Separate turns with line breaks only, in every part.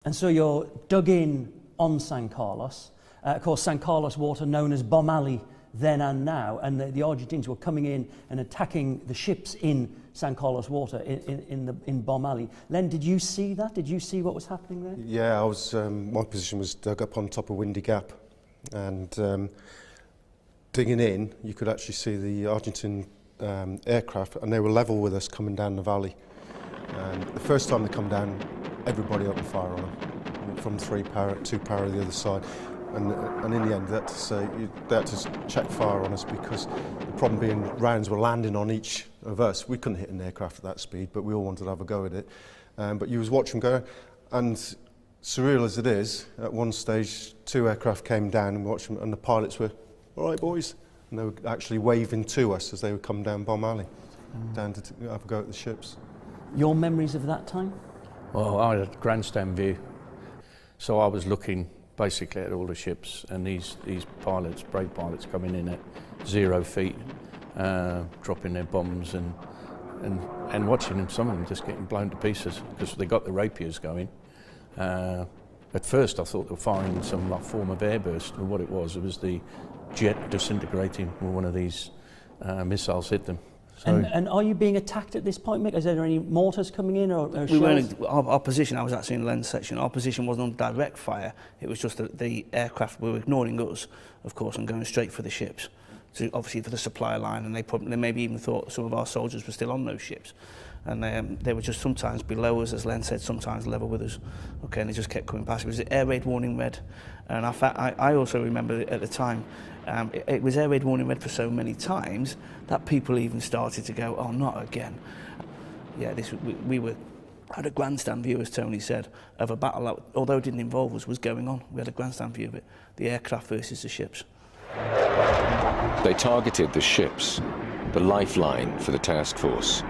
And so you're dug in on San Carlos. Of course, San Carlos water known as Bomb Alley then and now, and the Argentines were coming in and attacking the ships in San Carlos water in Bomb Alley. Len, did you see that? Did you see what was happening there?
Yeah, I was. My position was dug up on top of Windy Gap, and digging in, you could actually see the Argentine aircraft, and they were level with us coming down the valley. And the first time they come down, everybody opened fire on them from 3 power, 2 power the other side. And in the end, they had to check fire on us because the problem being rounds were landing on each of us. We couldn't hit an aircraft at that speed, but we all wanted to have a go at it. But you was watching them go, and surreal as it is, at one stage 2 aircraft came down and watched them, and the pilots were, "All right, boys," and they were actually waving to us as they would come down Bomb Alley, down to have a go at the ships.
Your memories of that time?
Well, I had a grandstand view, so I was looking basically at all the ships, and these pilots, brave pilots, coming in at 0 feet, dropping their bombs and watching them, some of them just getting blown to pieces because they got the rapiers going. At first I thought they were firing some form of airburst, and what it was the jet disintegrating when one of these missiles hit them. So
and are you being attacked at this point, Mick? Is there any mortars coming in or shells?
Our position, I was actually in the lens section, our position wasn't on direct fire, it was just that the aircraft were ignoring us, of course, and going straight for the ships. So obviously for the supply line, and they maybe even thought some of our soldiers were still on those ships. And they were just sometimes below us, as Len said, sometimes level with us. Okay, and they just kept coming past. It was the air raid warning red. And I also remember at the time, it was air raid warning red for so many times that people even started to go, "Oh, not again." Yeah, we had a grandstand view, as Tony said, of a battle that, although it didn't involve us, was going on. We had a grandstand view of it, the aircraft versus the ships.
They targeted the ships, the lifeline for the task force.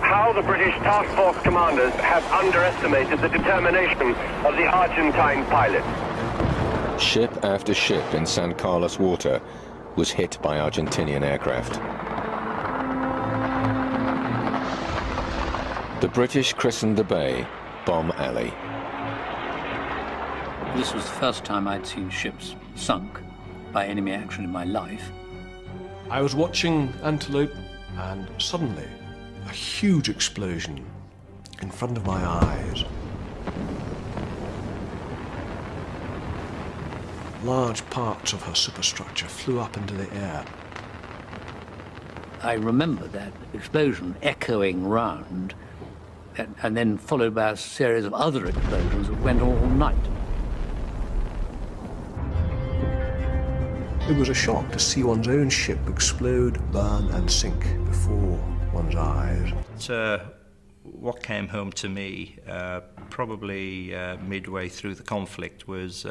How the British task force commanders have underestimated the determination of the Argentine pilots.
Ship after ship in San Carlos water was hit by Argentinian aircraft. The British christened the bay Bomb Alley.
This was the first time I'd seen ships sunk by enemy action in my life.
I was watching Antelope, and suddenly a huge explosion in front of my eyes. Large parts of her superstructure flew up into the air.
I remember that explosion echoing round, and then followed by a series of other explosions that went all night.
It was a shock to see one's own ship explode, burn and sink before one's eyes.
What came home to me probably midway through the conflict was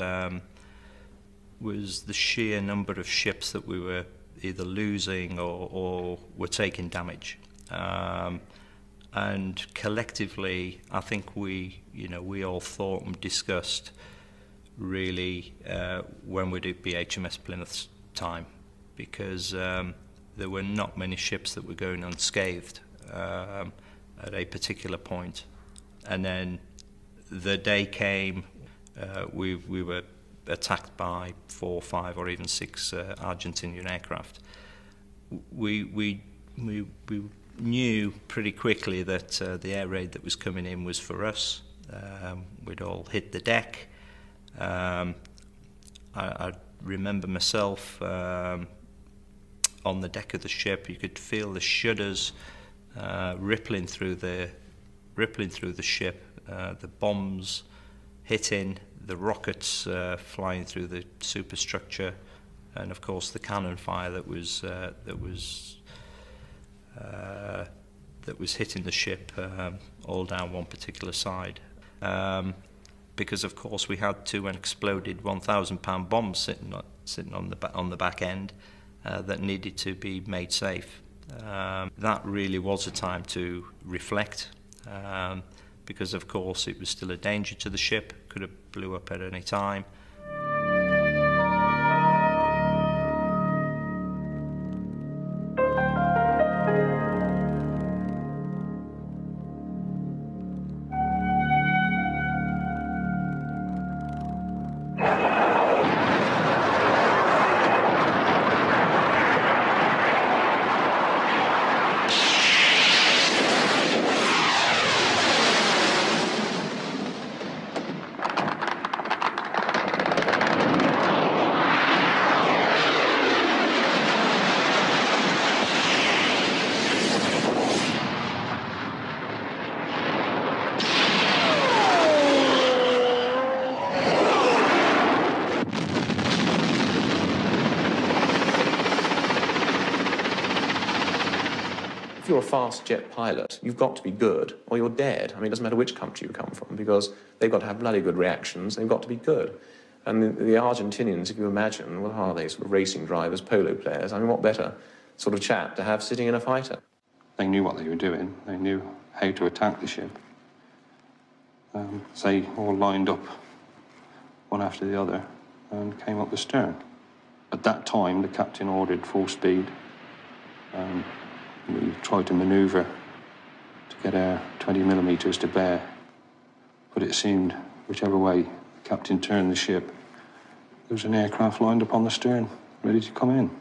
the sheer number of ships that we were either losing or were taking damage. And collectively, I think we all thought and discussed really when would it be HMS Plymouth's time, because there were not many ships that were going unscathed at a particular point. And then the day came, we were attacked by 4, 5 or even 6 Argentinian aircraft. We knew pretty quickly that the air raid that was coming in was for us. We'd all hit the deck. I remember myself on the deck of the ship. You could feel the shudders rippling through the ship, the bombs hitting, the rockets flying through the superstructure, and of course the cannon fire that was hitting the ship all down one particular side. Because of course we had 2 unexploded 1,000-pound bombs sitting on the back end that needed to be made safe. That really was a time to reflect, because of course it was still a danger to the ship, could have blew up at any time.
you're a fast jet pilot, you've got to be good or you're dead. I mean, it doesn't matter which country you come from, because they've got to have bloody good reactions, they've got to be good. And the Argentinians, if you imagine, what are they, sort of racing drivers, polo players? I mean, what better sort of chap to have sitting in a fighter?
They knew what they were doing. They knew how to attack the ship. So they all lined up one after the other and came up the stern. At that time, the captain ordered full speed. We tried to manoeuvre to get our 20 millimetres to bear, but it seemed whichever way the captain turned the ship, there was an aircraft lined up on the stern, ready to come in.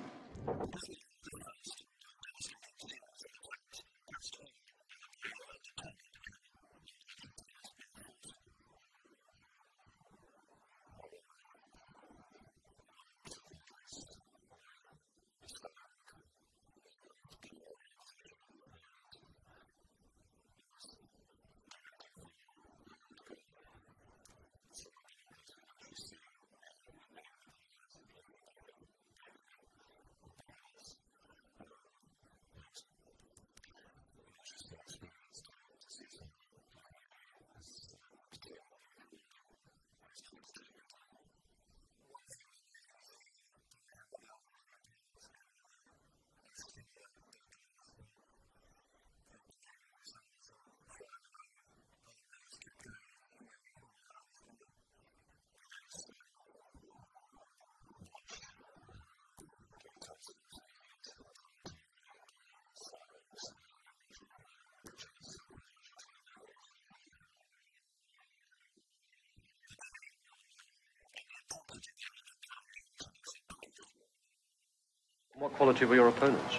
What quality were your opponents?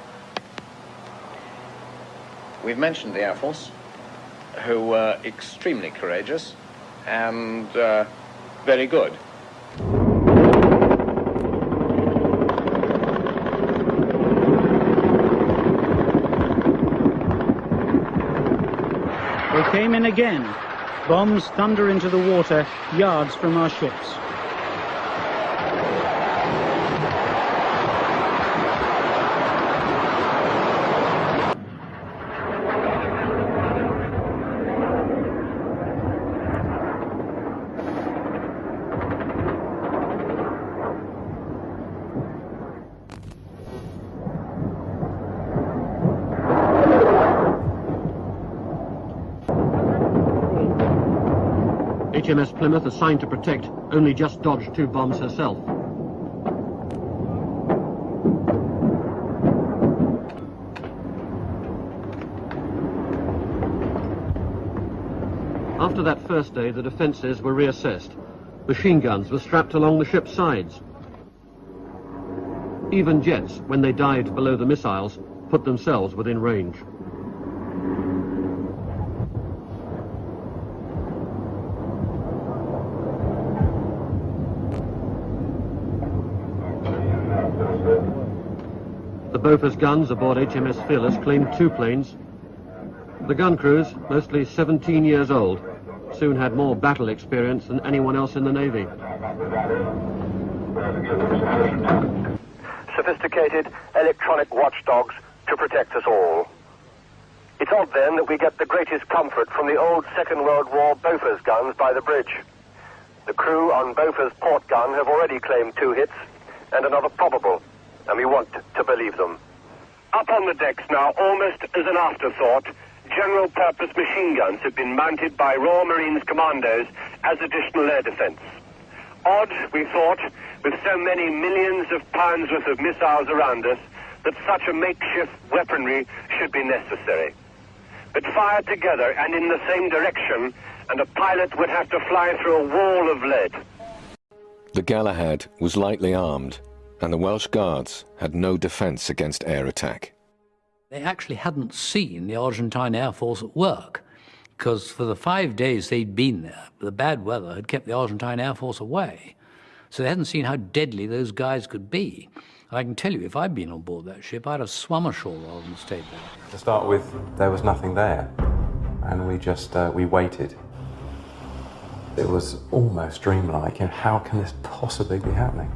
We've mentioned the Air Force, who were extremely courageous and very good.
They came in again. Bombs thunder into the water yards from our ships.
HMS Plymouth, assigned to protect, only just dodged 2 bombs herself. After that first day, the defences were reassessed. Machine guns were strapped along the ship's sides. Even jets, when they dived below the missiles, put themselves within range. The Bofors guns aboard HMS Fearless claimed 2 planes. The gun crews, mostly 17 years old, soon had more battle experience than anyone else in the Navy.
Sophisticated electronic watchdogs to protect us all. It's odd then that we get the greatest comfort from the old Second World War Bofors guns by the bridge. The crew on Bofors port gun have already claimed 2 hits and another probable, and we want to believe them. Up on the decks now, almost as an afterthought, general-purpose machine guns have been mounted by Royal Marines commandos as additional air defense. Odd, we thought, with so many millions of pounds worth of missiles around us, that such a makeshift weaponry should be necessary. But fired together and in the same direction, and a pilot would have to fly through a wall of lead.
The Galahad was lightly armed, and the Welsh Guards had no defence against air attack.
They actually hadn't seen the Argentine Air Force at work, because for the 5 days they'd been there, the bad weather had kept the Argentine Air Force away. So they hadn't seen how deadly those guys could be. And I can tell you, if I'd been on board that ship, I'd have swum ashore rather than stayed there.
To start with, there was nothing there, and we just, we waited. It was almost dreamlike, and how can this possibly be happening?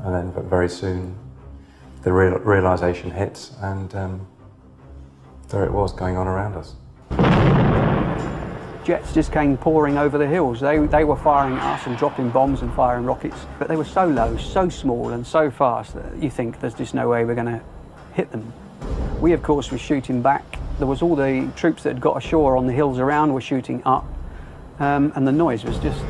And then very soon, the realisation hits, and
there it was going on around us.
Jets just came pouring over the hills. They were firing at us and dropping bombs and firing rockets, but they were so low, so small and so fast that you think there's just no way we're going to hit them. We, of course, were shooting back. There was all the troops that had got ashore on the hills around were shooting up, and the noise was just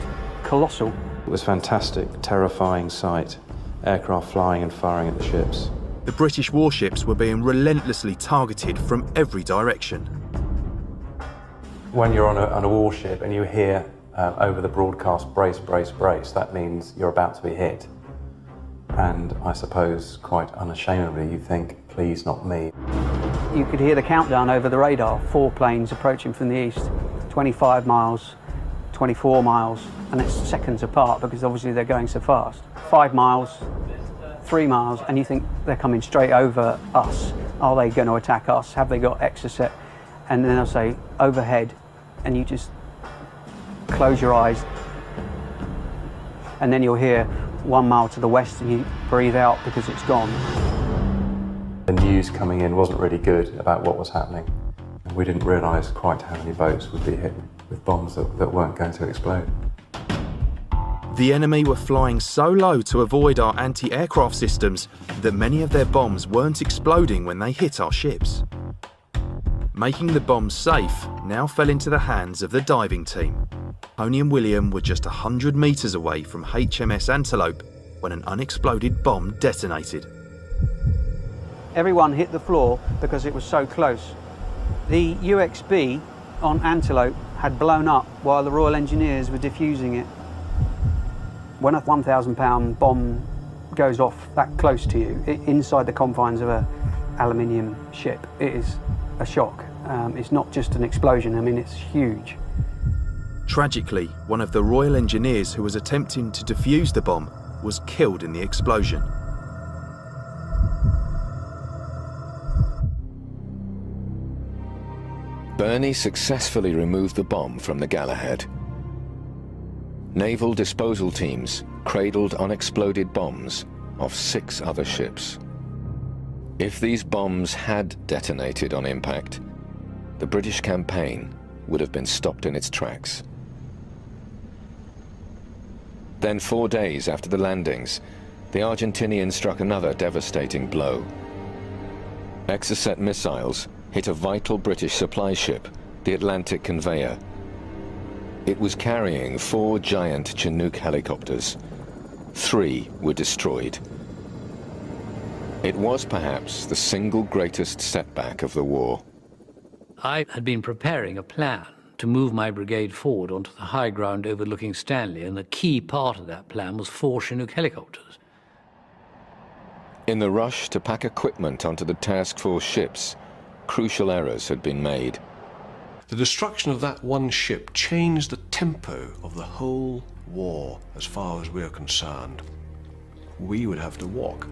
colossal.
It was a fantastic, terrifying sight. Aircraft flying and firing at the ships.
The British warships were being relentlessly targeted from every direction.
When you're on a warship and you hear over the broadcast, brace, brace, brace, that means you're about to be hit. And I suppose, quite unashamedly, you think, please not me.
You could hear the countdown over the radar, 4 planes approaching from the east, 25 miles, 24 miles, and it's seconds apart because obviously they're going so fast. 5 miles, 3 miles, and you think they're coming straight over us. Are they going to attack us? Have they got Exocet? And then they'll say, overhead, and you just close your eyes, and then you'll hear 1 mile to the west and you breathe out because it's gone.
The news coming in wasn't really good about what was happening, and we didn't realise quite how many boats would be hit with bombs that weren't going to explode.
The enemy were flying so low to avoid our anti-aircraft systems that many of their bombs weren't exploding when they hit our ships. Making the bombs safe now fell into the hands of the diving team. Tony and William were just 100 metres away from HMS Antelope when an unexploded bomb detonated.
Everyone hit the floor because it was so close. The UXB on Antelope had blown up while the Royal Engineers were defusing it. When a 1,000-pound bomb goes off that close to you, inside the confines of an aluminium ship, it is a shock. It's not just an explosion, I mean, it's huge.
Tragically, one of the Royal Engineers who was attempting to defuse the bomb was killed in the explosion.
Burney successfully removed the bomb from the Galahad. Naval disposal teams cradled unexploded bombs off 6 other ships. If these bombs had detonated on impact, the British campaign would have been stopped in its tracks. Then 4 days after the landings, the Argentinians struck another devastating blow. Exocet missiles hit a vital British supply ship, the Atlantic Conveyor. It was carrying 4 giant Chinook helicopters. 3 were destroyed. It was perhaps the single greatest setback of the war.
I had been preparing a plan to move my brigade forward onto the high ground overlooking Stanley, and the key part of that plan was 4 Chinook helicopters.
In the rush to pack equipment onto the task force ships, crucial errors had been made.
The destruction of that one ship changed the tempo of the whole war as far as we're concerned. We would have to walk.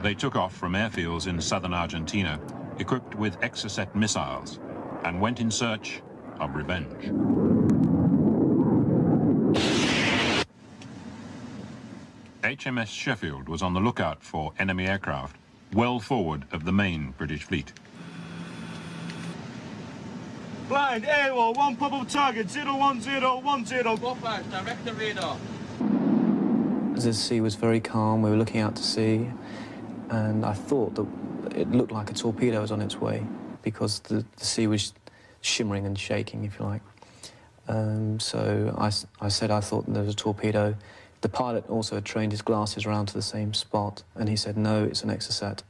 They took off from airfields in southern Argentina, equipped with Exocet missiles, and went in search of revenge. HMS Sheffield was on the lookout for enemy aircraft, well forward of the main British fleet.
Blind, AWOL, 1 probable target, 01010.
Go back, direct the radar.
The sea was very calm, we were looking out to sea, and I thought that it looked like a torpedo was on its way because the sea was shimmering and shaking, if you like. So I said I thought there was a torpedo. The pilot also had trained his glasses around to the same spot, and he said, no, it's an Exocet.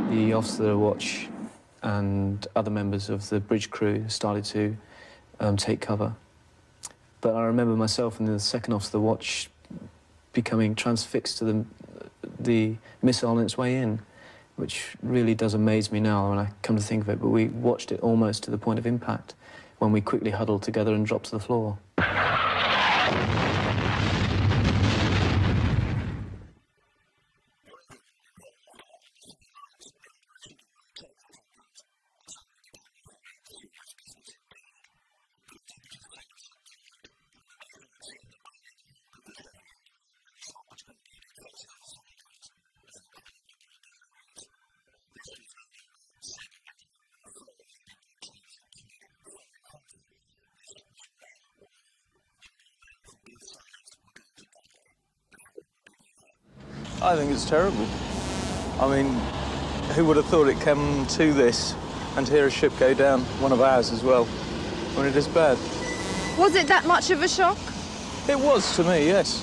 The officer of the watch and other members of the bridge crew started to take cover. But I remember myself and the second officer of the watch becoming transfixed to the missile on its way in, which really does amaze me now when I come to think of it, but we watched it almost to the point of impact when we quickly huddled together and dropped to the floor.
I think it's terrible. I mean, who would have thought it came to this, and to hear a ship go down, one of ours as well, when it is bad.
Was it that much of a shock?
It was to me, yes.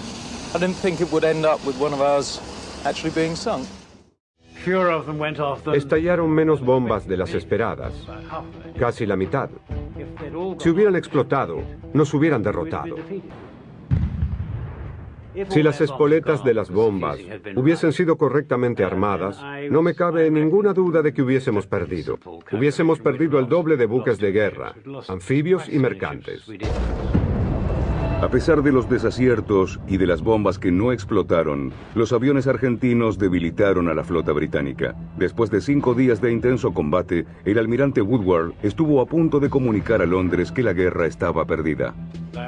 I didn't think it would end up with one of ours actually being sunk.
Estallaron menos bombas de las esperadas, casi la mitad. Si hubieran explotado, nos hubieran derrotado. Si las espoletas de las bombas hubiesen sido correctamente armadas, no me cabe ninguna duda de que hubiésemos perdido. Hubiésemos perdido el doble de buques de guerra, anfibios y mercantes.
A pesar de los desaciertos y de las bombas que no explotaron, los aviones argentinos debilitaron a la flota británica. Después de 5 días de intenso combate, el almirante Woodward estuvo a punto de comunicar a Londres que la guerra estaba perdida.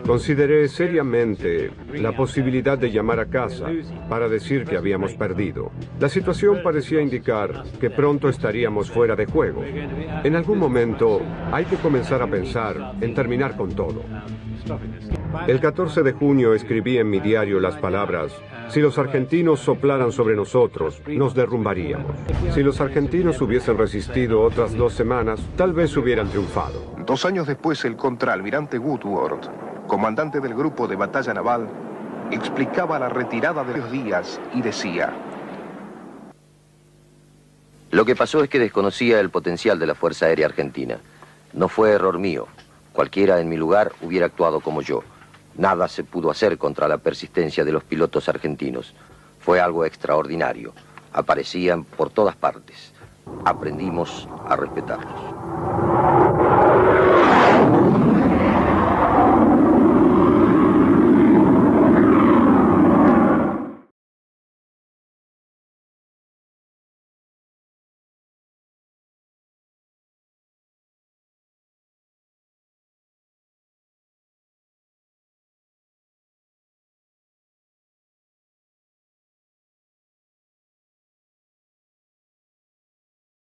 Consideré seriamente la posibilidad de llamar a casa para decir que habíamos perdido. La situación parecía indicar que pronto estaríamos fuera de juego. En algún momento hay que comenzar a pensar en terminar con todo. El 14 de junio escribí en mi diario las palabras: si los argentinos soplaran sobre nosotros, nos derrumbaríamos. Si los argentinos hubiesen resistido otras 2 semanas, tal vez hubieran triunfado.
2 años después, el contraalmirante Woodward, comandante del grupo de batalla naval, explicaba la retirada de los días y decía:
lo que pasó es que desconocía el potencial de la Fuerza Aérea Argentina. No fue error mío. Cualquiera en mi lugar hubiera actuado como yo. Nada se pudo hacer contra la persistencia de los pilotos argentinos. Fue algo extraordinario. Aparecían por todas partes. Aprendimos a respetarlos.